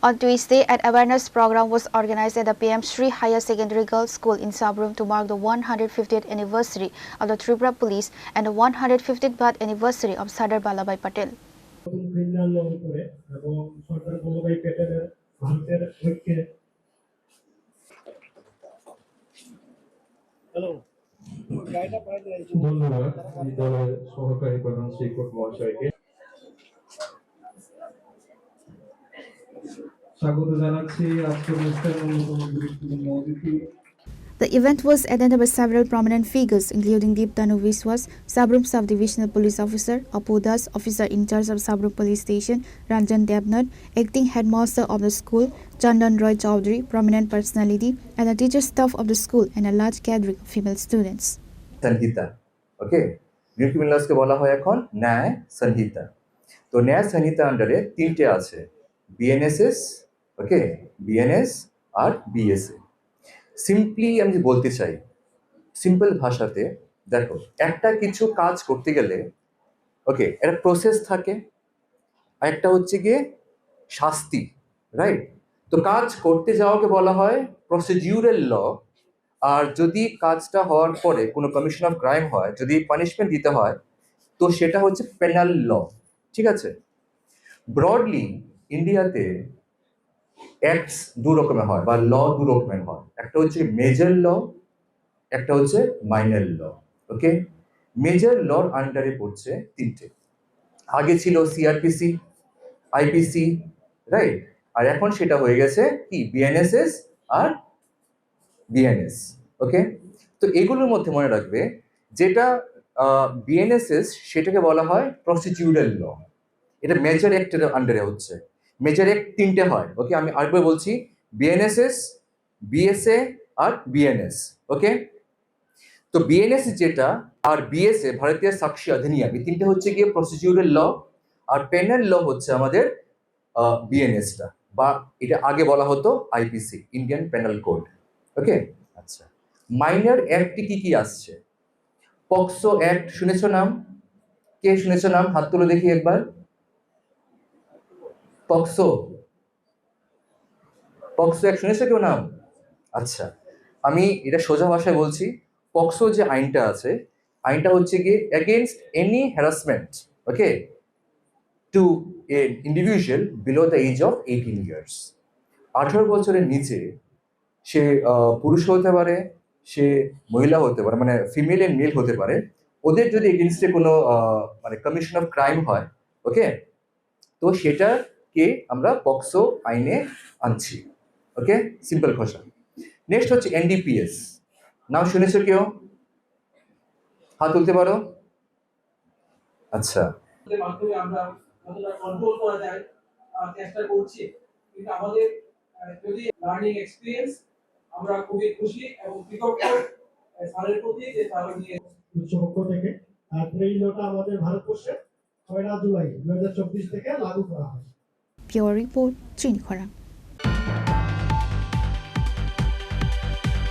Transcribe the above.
On Tuesday, an awareness program was organized at the PM Sri Higher Secondary Girls School in Sabrum to mark the 150th anniversary of the Tripura Police and the 150th birth anniversary of Sardar Vallabhbhai Patel. ধন্যবাদ দলের সহকারী প্রধান শিক্ষক মহাশয়কে স্বাগত জানাচ্ছি আজকের অনুষ্ঠানের অন্যতম গুরুত্বপূর্ণ অতিথি। The event was attended by several prominent figures, including Deep Tanu Viswas, Sabrum Sub-Divisional Police Officer, Apu Das, Officer in charge of Sabrum Police Station, Ranjan Devnath, Acting Headmaster of the school, Chandan Roy Chowdhury, prominent personality, and the teacher staff of the school, and a large gathering of female students. संहिता okay new ক্রিমিনালসকে বলা হয় এখন ন্যায় সংহিতা। তো ন্যায় সংহিতা আন্ডারে তিনটে আছে, বিএনএসএস, ওকে, বিএনএস আর বিএসএ। সিম্পলি আমি বলতে চাই, সিম্পল ভাষাতে দেখো, একটা কিছু কাজ করতে গেলে ওকে একটা প্রসেস থাকে, আর একটা হচ্ছে গিয়ে শাস্তি, রাইট? তো কাজ করতে যাওয়াকে বলা হয় প্রসিডিউরাল ল, আর যদি কাজটা হওয়ার পরে কোনো কমিশন অফ ক্রাইম হয়, যদি পানিশমেন্ট দিতে হয়, তো সেটা হচ্ছে পেনাল ল, ঠিক আছে? ব্রডলি ইন্ডিয়াতে অ্যাক্টস দু রকমের হয় বা ল দু রকমের হয়, একটা হচ্ছে মেজর ল, একটা হচ্ছে মাইনর ল, ওকে? মেজর লর আন্ডারে পড়ছে তিনটে, আগে ছিল সিআরপিসি, আইপিসি, রাইট? আর এখন সেটা হয়ে গেছে কি বিএনএসএস আর বিএনএস, ওকে? তো এগুলোর মধ্যে মনে রাখবে, যেটা বিএনএসএস সেটাকে বলা হয় প্রসিডিউরাল ল, এটা মেজর অ্যাক্টের আন্ডারে হচ্ছে। মেজর অ্যাক্ট তিনটে হয়, ওকে? আমি আরেকবার বলছি, বিএনএসএস, বিএসএ আর বিএনএস, ওকে? তো বিএনএস যেটা আর বিএসএ ভারতীয় সাক্ষী অধিনিয়ম, এই তিনটে হচ্ছে গিয়ে প্রসিডিউরাল ল, আর পেনাল ল হচ্ছে আমাদের বিএনএসটা, বা এটা আগে বলা হতো আইপিসি, ইন্ডিয়ান পেনাল কোড, ওকে? আচ্ছা, মাইনর অ্যাক্টে কি কি আসছে? পক্সো অ্যাক্ট শুনেছো নাম? কে শুনেছো নাম? হাত তুলে দেখি একবার। পক্সো, পক্সো অ্যাক্ট শুনেছো কেউ নাম? আচ্ছা, আমি এটা সোজা ভাষায় বলছি, পক্সো যে আইনটা আছে, আইনটা হচ্ছে গিয়ে against any harassment, okay, to a individual below the age of 18 years. 18 বছরের নিচে সে পুরুষ হতে পারে, সে মহিলা হতে পারে, মানে ফিমেল এন্ড মেল হতে পারে, ওদের যদি এগেইনস্টে কোনো মানে কমিশন অফ ক্রাইম হয়, ওকে, তো সেটাকে আমরা পক্সো আইনে আনছি, ওকে? সিম্পল ভাষা। নেক্সট হচ্ছে এনডিপিএস, নাম শুনেছো কেউ? হাত তুলতে পারো। আচ্ছা, মাধ্যমে আমরা কতটা কন্ট্রোল করা যায় চেষ্টা করছি, কিন্তু আমাদের যদি লার্নিং এক্সপিরিয়েন্স, আমরা খুবই খুশি এবং কৃতজ্ঞ স্যারের প্রতি যে তারা নিয়ে উচ্চপক্ষ থেকে। আর এই লটা আমাদের ভারতবর্ষে 6 জুলাই 2024 থেকে লাগু করা হয়। Pure Report, Chini Khora.